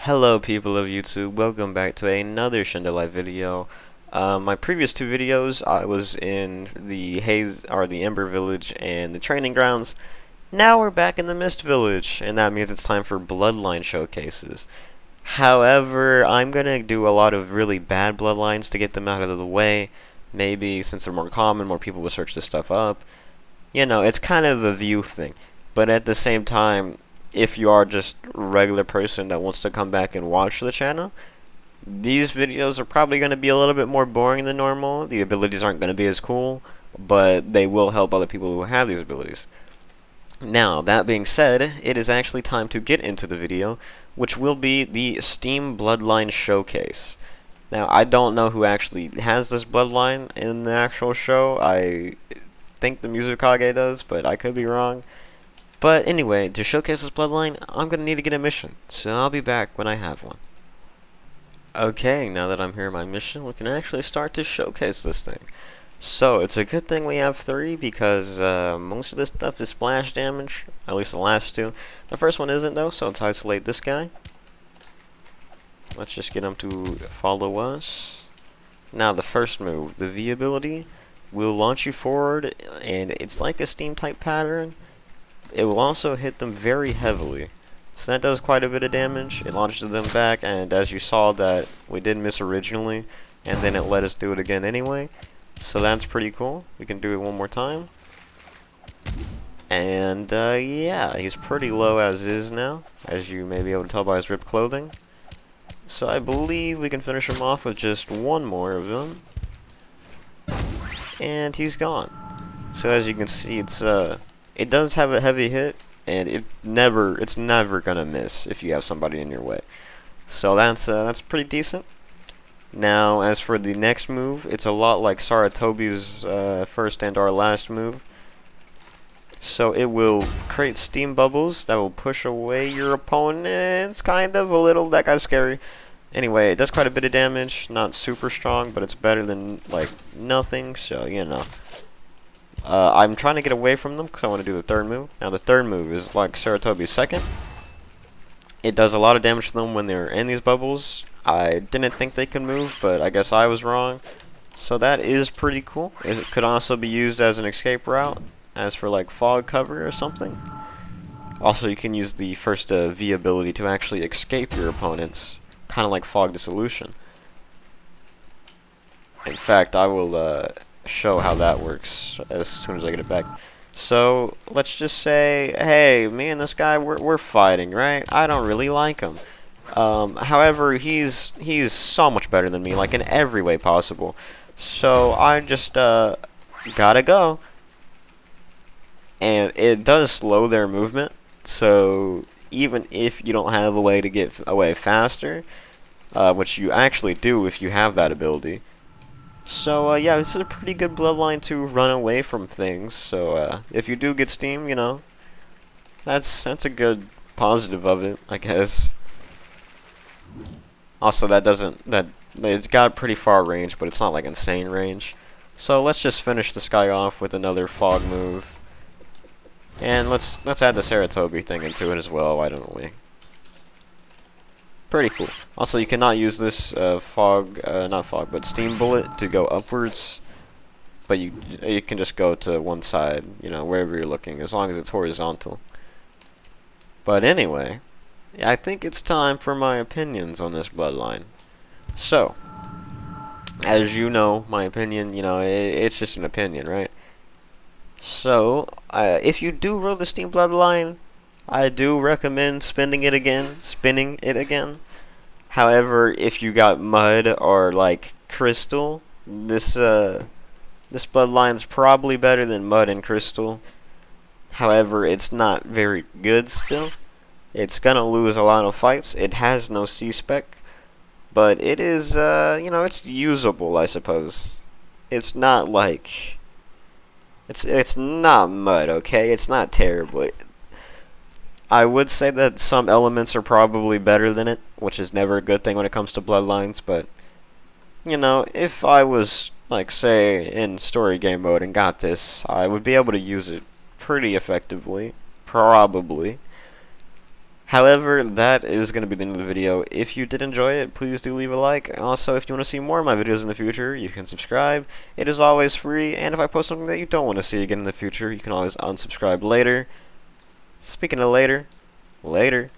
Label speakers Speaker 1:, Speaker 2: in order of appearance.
Speaker 1: Hello people of YouTube, welcome back to another Shindo Live video. My previous two videos, I was in the Ember Village and the training grounds. Now we're back in the Mist Village, and that means it's time for Bloodline showcases. However, I'm gonna do a lot of really bad Bloodlines to get them out of the way. Maybe since they're more common, more people will search this stuff up. You know, it's kind of a view thing. But at the same time, if you are just a regular person that wants to come back and watch the channel, these videos are probably going to be a little bit more boring than normal. The abilities aren't going to be as cool, but they will help other people who have these abilities. Now, that being said, it is actually time to get into the video, which will be the Steam Bloodline Showcase. Now, I don't know who actually has this Bloodline in the actual show. I think the Mizukage does, but I could be wrong. But anyway, to showcase this Bloodline, I'm going to need to get a mission, so I'll be back when I have one. Okay, now that I'm here in my mission, we can actually start to showcase this thing. So, it's a good thing we have 3, because most of this stuff is splash damage, at least the last 2. The first one isn't though, so let's isolate this guy. Let's just get him to follow us. Now the first move, the V ability, will launch you forward, and it's like a steam type pattern. It will also hit them very heavily. So that does quite a bit of damage. It launches them back, and as you saw that we did miss originally, and then it let us do it again anyway. So that's pretty cool. We can do it one more time. And yeah, he's pretty low as is now, as you may be able to tell by his ripped clothing. So I believe we can finish him off with just one more of them. And he's gone. So as you can see, it does have a heavy hit, and it's never gonna miss if you have somebody in your way. So that's pretty decent. Now, as for the next move, it's a lot like Saratobi's first and our last move. So it will create steam bubbles that will push away your opponents, kind of, a little. That guy's scary. Anyway, it does quite a bit of damage, not super strong, but it's better than, like, nothing, so, you know. I'm trying to get away from them because I want to do the third move. Now the third move is like Saratobi's second. It does a lot of damage to them when they're in these bubbles. I didn't think they could move, but I guess I was wrong. So that is pretty cool. It could also be used as an escape route, as for like fog cover or something. Also, you can use the first V ability to actually escape your opponents, kind of like fog dissolution. In fact, I will show how that works as soon as I get it back. So let's just say, hey, me and this guy, we're fighting, right? I don't really like him. However, he's so much better than me, like in every way possible. So I just gotta go, and it does slow their movement. So even if you don't have a way to get away faster, which you actually do if you have that ability. So, yeah, this is a pretty good Bloodline to run away from things. So, if you do get steam, you know, that's a good positive of it, I guess. Also, it's got pretty far range, but it's not like insane range. So, let's just finish this guy off with another fog move. And let's add the Saratobi thing into it as well, why don't we? Pretty cool. Also, you cannot use this but steam bullet to go upwards. But you can just go to one side, you know, wherever you're looking, as long as it's horizontal. But anyway, I think it's time for my opinions on this Bloodline. So, as you know, my opinion, you know, it's just an opinion, right? So, if you do roll the Steam Bloodline, I do recommend spinning it again. However, if you got mud or like crystal, this Bloodline's probably better than mud and crystal. However, it's not very good still. It's gonna lose a lot of fights. It has no C-spec, but it is, you know, it's usable, I suppose. It's not like it's not mud, okay? It's not terrible. I would say that some elements are probably better than it, which is never a good thing when it comes to Bloodlines, but, you know, if I was, like, say, in story game mode and got this, I would be able to use it pretty effectively, probably. However, that is going to be the end of the video. If you did enjoy it, please do leave a like. Also, if you want to see more of my videos in the future, you can subscribe. It is always free, and if I post something that you don't want to see again in the future, you can always unsubscribe later. Speaking of later, later.